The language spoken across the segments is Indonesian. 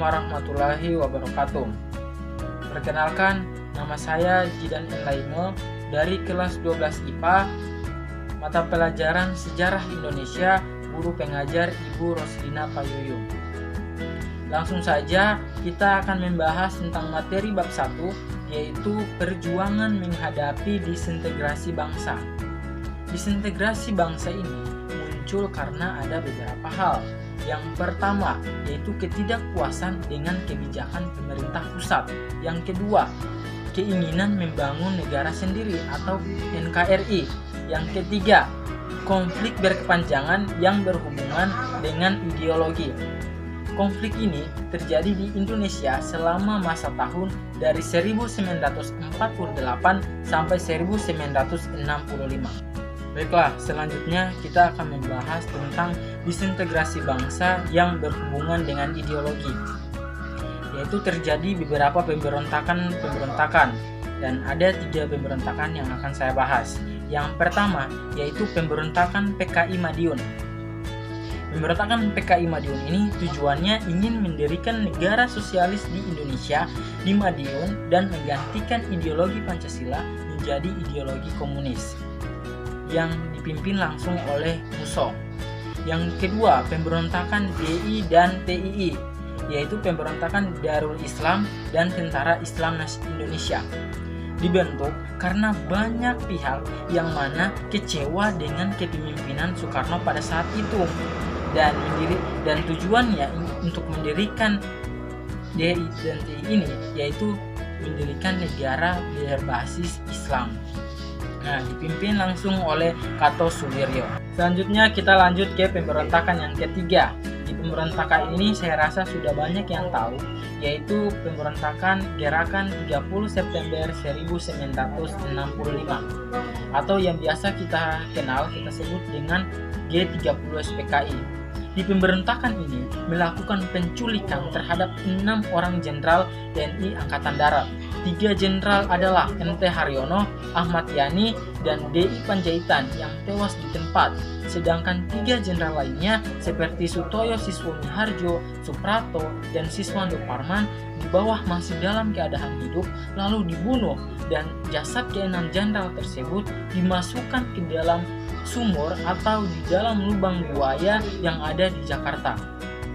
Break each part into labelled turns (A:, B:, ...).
A: warahmatullahi wabarakatuh. Perkenalkan, nama saya Jidan Enlaimo dari kelas 12 IPA, mata pelajaran Sejarah Indonesia, guru pengajar Ibu Roslina Payuyung. Langsung saja kita akan membahas tentang materi bab 1, yaitu perjuangan menghadapi disintegrasi bangsa. Disintegrasi bangsa ini muncul karena ada beberapa hal. Yang pertama, yaitu ketidakpuasan dengan kebijakan pemerintah pusat. Yang kedua, keinginan membangun negara sendiri atau NKRI. Yang ketiga, konflik berkepanjangan yang berhubungan dengan ideologi. Konflik ini terjadi di Indonesia selama masa tahun dari 1948 sampai 1965. Baiklah, selanjutnya kita akan membahas tentang disintegrasi bangsa yang berhubungan dengan ideologi. Yaitu terjadi beberapa pemberontakan dan ada 3 pemberontakan yang akan saya bahas. Yang pertama yaitu pemberontakan PKI Madiun. Pemberontakan PKI Madiun ini tujuannya ingin mendirikan negara sosialis di Indonesia di Madiun dan menggantikan ideologi Pancasila menjadi ideologi komunis yang dipimpin langsung oleh Musso. Yang kedua, pemberontakan DI dan TII, yaitu pemberontakan Darul Islam dan Tentara Islam Indonesia. Dibentuk karena banyak pihak yang mana kecewa dengan kepemimpinan Soekarno pada saat itu dan tujuannya untuk mendirikan DI dan TI ini yaitu mendirikan negara berbasis Islam. Nah, dipimpin langsung oleh Cato Suwiryo. Selanjutnya kita lanjut ke pemberontakan yang ketiga. Di pemberontakan ini saya rasa sudah banyak yang tahu, yaitu pemberontakan Gerakan 30 September 1965 atau yang biasa kita sebut dengan G30 SPKI. Di pemberontakan ini melakukan penculikan terhadap 6 orang jenderal TNI Angkatan Darat. 3 jenderal adalah MT Haryono, Ahmad Yani, dan DI Panjaitan yang tewas di tempat. Sedangkan 3 jenderal lainnya seperti Sutoyo Siswomiharjo, Suprato, dan Siswando Parman di bawah masih dalam keadaan hidup lalu dibunuh dan jasad ke-6 jenderal tersebut dimasukkan ke dalam sumur atau di dalam lubang buaya yang ada di Jakarta.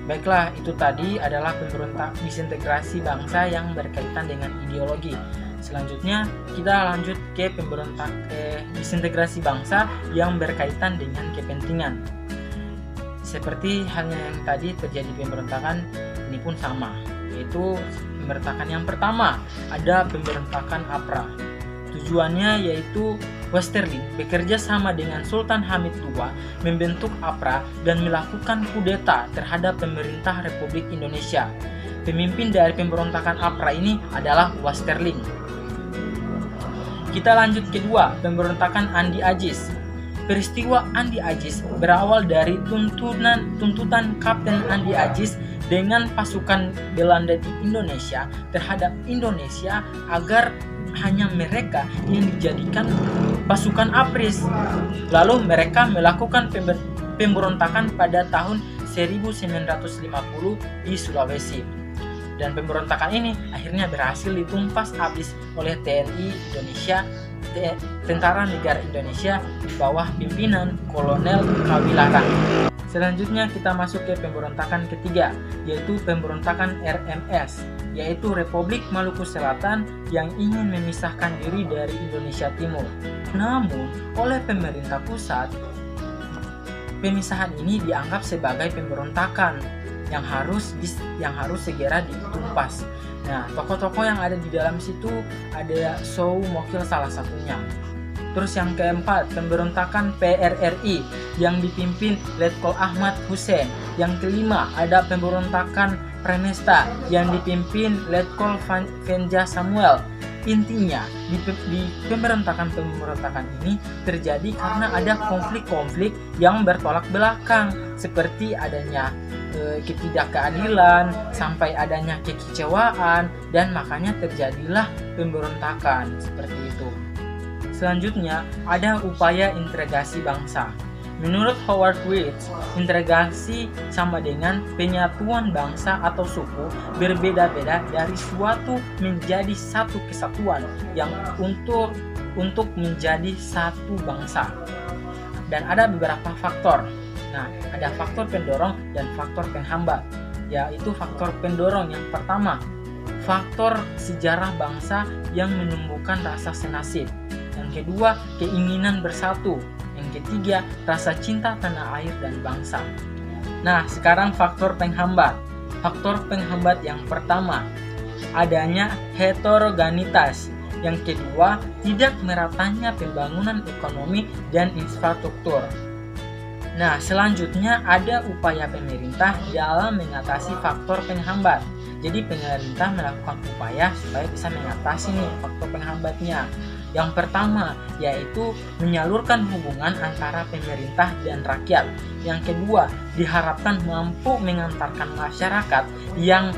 A: Baiklah, itu tadi adalah pemberontak disintegrasi bangsa yang berkaitan dengan ideologi. Selanjutnya kita lanjut ke pemberontak disintegrasi bangsa yang berkaitan dengan kepentingan. Seperti halnya yang tadi terjadi pemberontakan, ini pun sama, yaitu pemberontakan yang pertama ada pemberontakan APRA. Tujuannya yaitu Westerling bekerja sama dengan Sultan Hamid II membentuk APRA dan melakukan kudeta terhadap pemerintah Republik Indonesia. Pemimpin dari pemberontakan APRA ini adalah Westerling. Kita lanjut kedua, pemberontakan Andi Agis. Peristiwa Andi Agis berawal dari tuntutan Kapten Andi Agis dengan pasukan Belanda di Indonesia terhadap Indonesia agar hanya mereka yang dijadikan pasukan APRIS. Lalu mereka melakukan pemberontakan pada tahun 1950 di Sulawesi. Dan pemberontakan ini akhirnya berhasil ditumpas habis oleh TNI Indonesia, Tentara Negara Indonesia di bawah pimpinan Kolonel Kawilarang. Selanjutnya kita masuk ke pemberontakan ketiga, yaitu pemberontakan RMS, yaitu Republik Maluku Selatan yang ingin memisahkan diri dari Indonesia Timur. Namun, oleh pemerintah pusat, pemisahan ini dianggap sebagai pemberontakan yang harus segera ditumpas. Nah, tokoh-tokoh yang ada di dalam situ ada Soe Mokil salah satunya. Terus yang keempat, pemberontakan PRRI yang dipimpin Letkol Ahmad Hussein. Yang kelima, ada pemberontakan Premesta yang dipimpin Letkol Venja Samuel. Intinya, di pemberontakan ini terjadi karena ada konflik-konflik yang bertolak belakang, seperti adanya ketidakkeadilan, sampai adanya kekecewaan, dan makanya terjadilah pemberontakan seperti itu. Selanjutnya, ada upaya integrasi bangsa. Menurut Howard Wirtz, integrasi sama dengan penyatuan bangsa atau suku berbeda-beda dari suatu menjadi satu kesatuan yang untuk menjadi satu bangsa. Dan ada beberapa faktor. Nah, ada faktor pendorong dan faktor penghambat. Yaitu faktor pendorong yang pertama, faktor sejarah bangsa yang menumbuhkan rasa senasib. Yang kedua, keinginan bersatu. Yang ketiga, rasa cinta tanah air dan bangsa. Nah, sekarang faktor penghambat. Faktor penghambat yang pertama, adanya heterogenitas. Yang kedua, tidak meratanya pembangunan ekonomi dan infrastruktur. Nah, selanjutnya ada upaya pemerintah dalam mengatasi faktor penghambat. Jadi pemerintah melakukan upaya supaya bisa mengatasi nih faktor penghambatnya. Yang pertama yaitu menyalurkan hubungan antara pemerintah dan rakyat. Yang kedua, diharapkan mampu mengantarkan masyarakat yang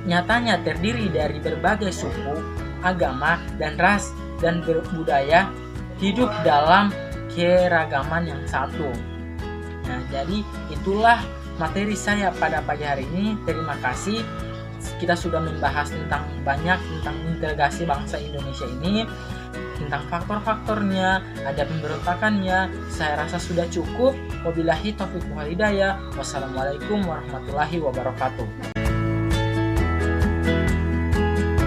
A: nyatanya terdiri dari berbagai suku, agama, dan ras dan berbudaya hidup dalam keragaman yang satu. Nah, jadi itulah materi saya pada pagi hari ini. Terima kasih. Kita sudah membahas banyak tentang integrasi bangsa Indonesia ini, tentang faktor-faktornya, ada pemberontakannya. Saya rasa sudah cukup. Wabillahi taufiq wal hidayah. Wassalamualaikum warahmatullahi wabarakatuh.